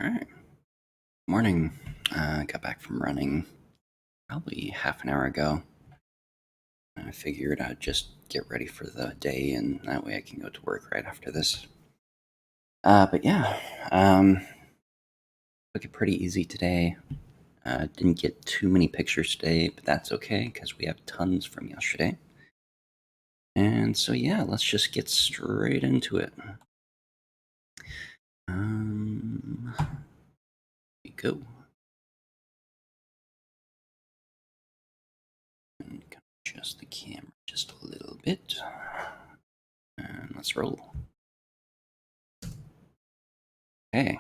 All right. Morning. Got back from running probably half an hour ago. I figured I'd just get ready for the day, and that way I can go to work right after this. But yeah, took it pretty easy today. Didn't get too many pictures today, but that's okay because we have tons from yesterday. And so yeah, let's just get straight into it. Here we go. And adjust the camera just a little bit, and let's roll. Okay.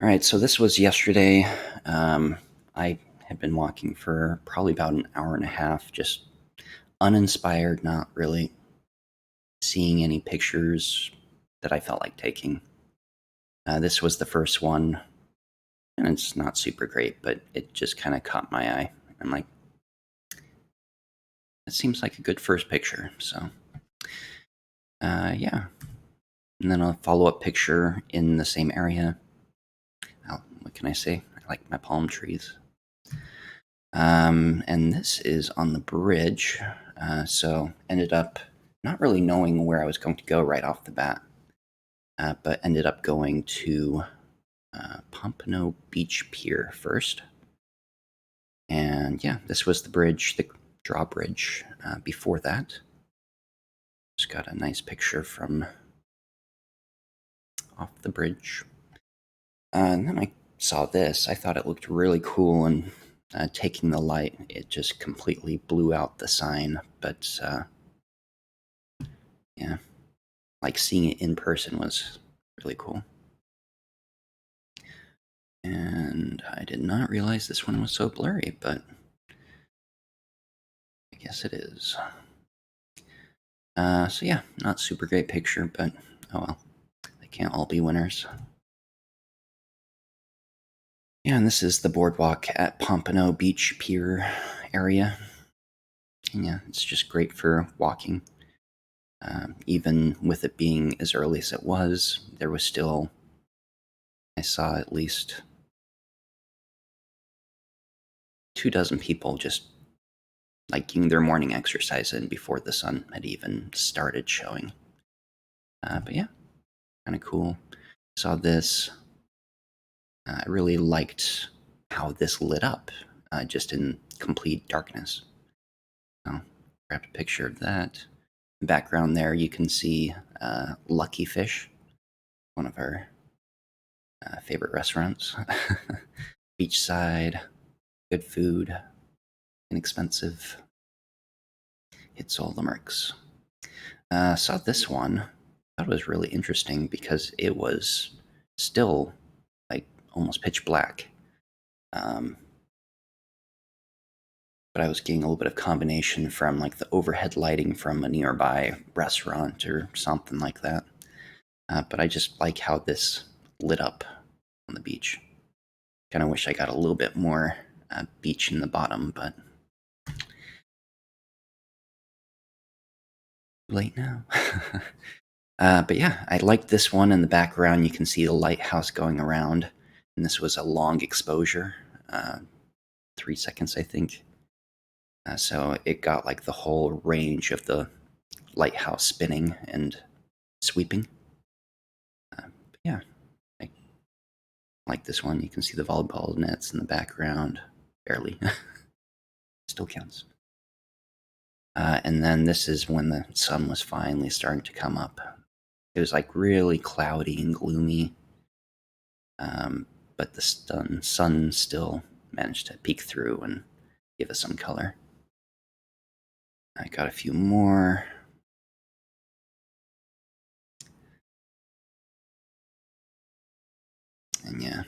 All right, so this was yesterday. I had been walking for probably about an hour and a half, just uninspired, not really seeing any pictures that I felt like taking. This was the first one, and it's not super great, but it just kind of caught my eye. I'm like, it seems like a good first picture. So, yeah. And then a follow up picture in the same area. What can I say? I like my palm trees. And this is on the bridge. So ended up not really knowing where I was going to go right off the bat, but ended up going to Pompano Beach Pier first. And yeah, this was the bridge, the drawbridge before that. Just got a nice picture from off the bridge. And then I saw this. I thought it looked really cool, and taking the light, it just completely blew out the sign. But yeah, like seeing it in person was really cool. And I did not realize this one was so blurry, but I guess it is. So yeah, not super great picture, but oh well, they can't all be winners. Yeah, and this is the boardwalk at Pompano Beach Pier area. And yeah, it's just great for walking. Even with it being as early as it was, there was still, I saw at least 2 dozen people just like getting their morning exercise in before the sun had even started showing. But yeah, kind of cool. Saw this. I really liked how this lit up, just in complete darkness. So, grabbed a picture of that. Background there, you can see Lucky Fish, one of our favorite restaurants. Beachside, good food, inexpensive. Hits all the marks. Saw this one. Thought it was really interesting because it was still like almost pitch black. Um, but I was getting a little bit of combination from like the overhead lighting from a nearby restaurant or something like that. But I just like how this lit up on the beach. Kind of wish I got a little bit more beach in the bottom, but late now. But yeah, I like this one in the background. You can see the lighthouse going around, and this was a long exposure, 3 seconds, I think. So it got like the whole range of the lighthouse spinning and sweeping. But yeah, I like this one. You can see the volleyball nets in the background, barely. Still counts. And then this is when the sun was finally starting to come up. It was like really cloudy and gloomy, but the sun still managed to peek through and give us some color. I got a few more. And yeah,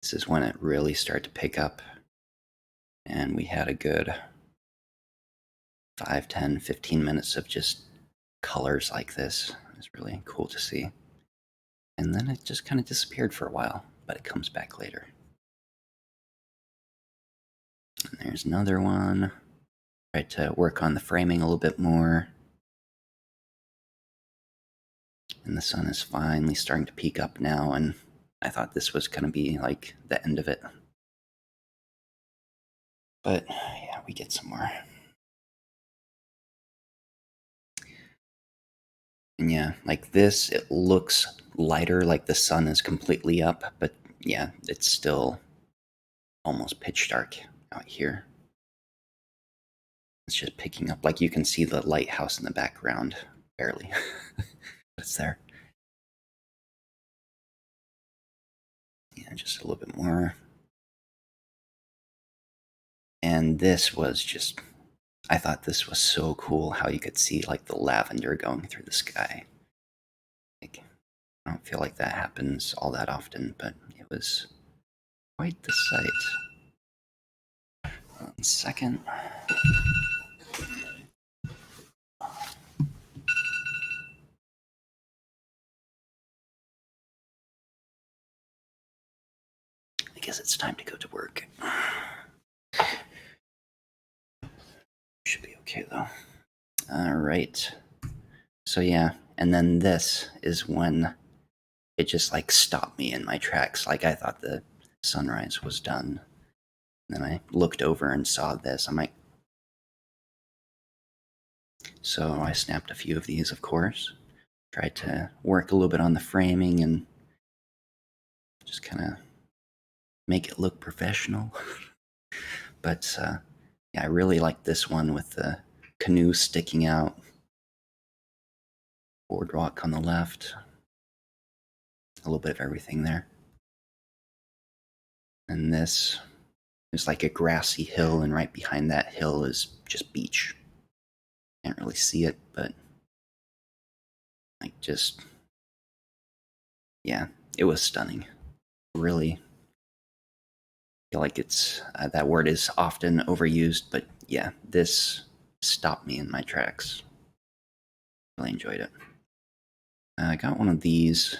this is when it really started to pick up. And we had a good 5, 10, 15 minutes of just colors like this. It was really cool to see. And then it just kind of disappeared for a while, but it comes back later. And there's another one. Tried to work on the framing a little bit more. And the sun is finally starting to peak up now, and I thought this was going to be like the end of it. But yeah, we get some more. And yeah, like this, it looks lighter, like the sun is completely up, but yeah, it's still almost pitch dark out here. It's just picking up. Like you can see the lighthouse in the background, barely. It's there. Yeah, just a little bit more. And this was just, I thought this was so cool how you could see like the lavender going through the sky. Like, I don't feel like that happens all that often, but it was quite the sight. 1 second. I guess it's time to go to work. Should be okay though. All right. So yeah, and then this is when it just like stopped me in my tracks. Like I thought the sunrise was done. And then I looked over and saw this. I'm like, so I snapped a few of these, of course. Tried to work a little bit on the framing and just kind of make it look professional. But yeah, I really like this one with the canoe sticking out, boardwalk on the left, a little bit of everything there. And this is like a grassy hill, and right behind that hill is just beach. Can't really see it, but like just, yeah, it was stunning. Really feel like it's that word is often overused, but yeah, this stopped me in my tracks. Really enjoyed it. I got one of these.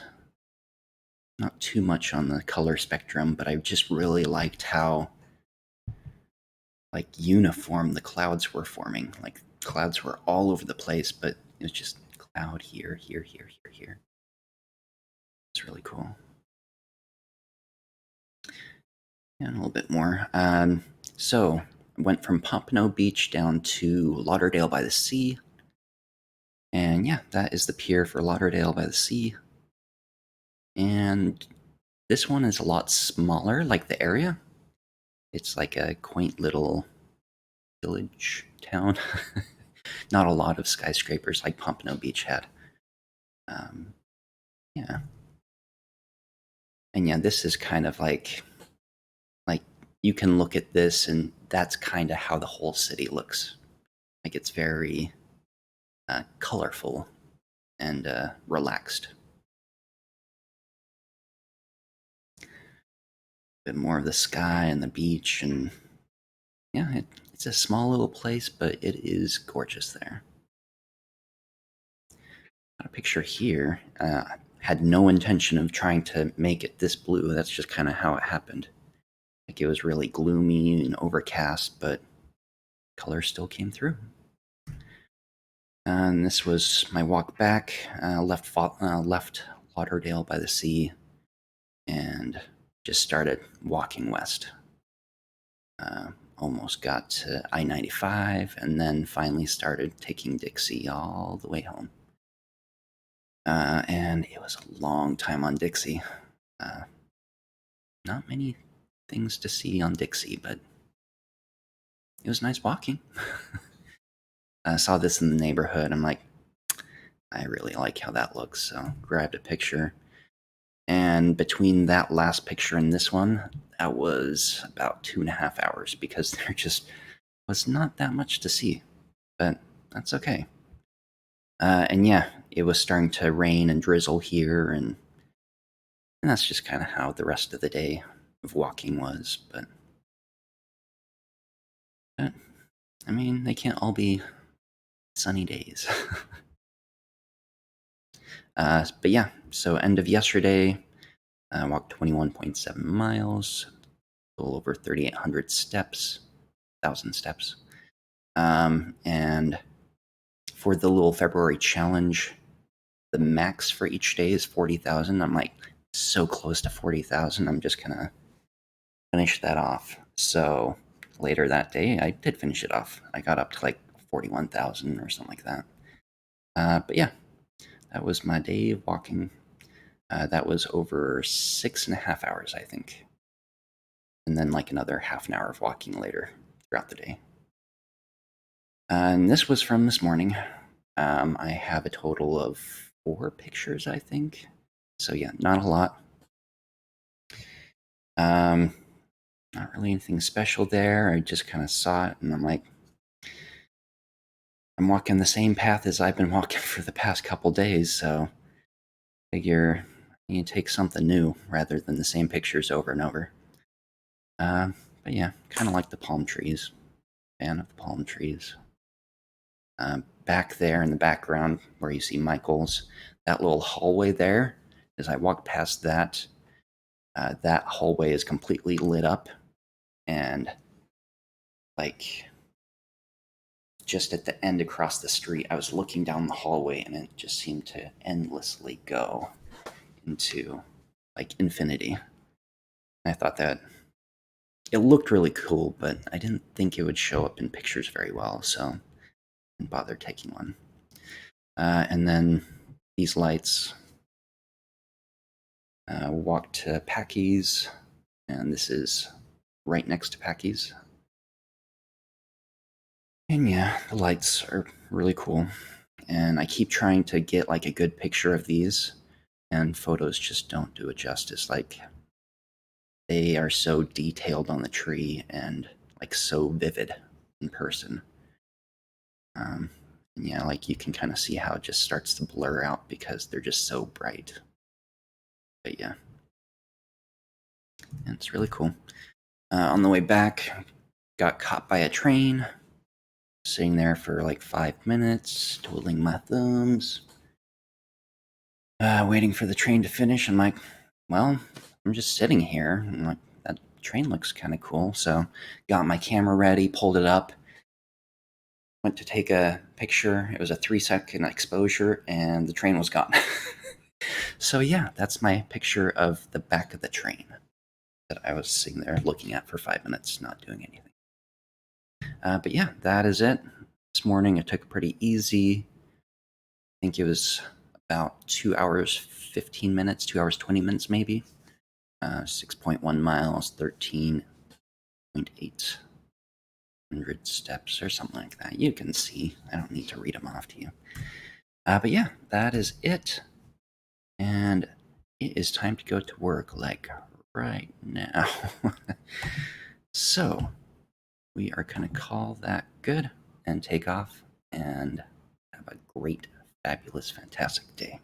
Not too much on the color spectrum, but I just really liked how like uniform the clouds were forming. Like clouds were all over the place, but it was just cloud here, here, here, here, here. It's really cool. And a little bit more. So I went from Pompano Beach down to Lauderdale by the Sea. And yeah, that is the pier for Lauderdale by the Sea. And this one is a lot smaller, like the area. It's like a quaint little village town. Not a lot of skyscrapers like Pompano Beach had. Um, yeah. And yeah, this is kind of like you can look at this and that's kind of how the whole city looks. Like it's very colorful and relaxed. A bit more of the sky and the beach, and yeah, it's a small little place, but it is gorgeous there. Got a picture here. Had no intention of trying to make it this blue. That's just kind of how it happened. Like it was really gloomy and overcast, but color still came through. And this was my walk back. Left Lauderdale by the Sea, and just started walking west. Almost got to I-95, and then finally started taking Dixie all the way home. And it was a long time on Dixie. Uh, not many things to see on Dixie, but it was nice walking. I saw this in the neighborhood. I'm like, I really like how that looks. So grabbed a picture. And between that last picture and this one, that was about 2.5 hours because there just was not that much to see. But that's okay. And yeah, it was starting to rain and drizzle here, and that's just kind of how the rest of the day of walking was. But I mean, they can't all be sunny days. But yeah, so end of yesterday, I walked 21.7 miles, a little over 3,800 steps, 1,000 steps. And for the little February challenge, the max for each day is 40,000. I'm like so close to 40,000. I'm just gonna finish that off. So later that day, I did finish it off. I got up to like 41,000 or something like that. But yeah, that was my day of walking. That was over 6.5 hours, I think. And then like another half an hour of walking later throughout the day. And this was from this morning. I have a total of 4 pictures, I think. So yeah, not a lot. Um, Not really anything special there. I just kind of saw it and I'm like, I'm walking the same path as I've been walking for the past couple days, so figure you take something new rather than the same pictures over and over. But yeah, kind of like the palm trees. Fan of the palm trees. Back there in the background where you see Michael's, that little hallway there, as I walk past that, that hallway is completely lit up and like just at the end across the street, I was looking down the hallway and it just seemed to endlessly go into like infinity. I thought that it looked really cool, but I didn't think it would show up in pictures very well, so I didn't bother taking one. And then these lights, walked to Packy's, and this is right next to Packy's. And yeah, the lights are really cool. And I keep trying to get like a good picture of these, and photos just don't do it justice. Like, they are so detailed on the tree and like so vivid in person. Um, yeah, like you can kind of see how it just starts to blur out because they're just so bright. But yeah, it's really cool. On the way back, got caught by a train, sitting there for like 5 minutes, twiddling my thumbs, waiting for the train to finish. I'm like, well, I'm just sitting here. And like, that train looks kind of cool. So got my camera ready, pulled it up, went to take a picture. It was a 3-second exposure, and the train was gone. So yeah, that's my picture of the back of the train that I was sitting there looking at for 5 minutes, not doing anything. But yeah, that is it. This morning I took it pretty easy. I think it was about 2 hours 15 minutes, 2 hours 20 minutes maybe. 6.1 miles, 13.8 hundred steps or something like that. You can see. I don't need to read them off to you. But yeah, that is it. And it is time to go to work, like right now. So we are going to call that good and take off and have a great, fabulous, fantastic day.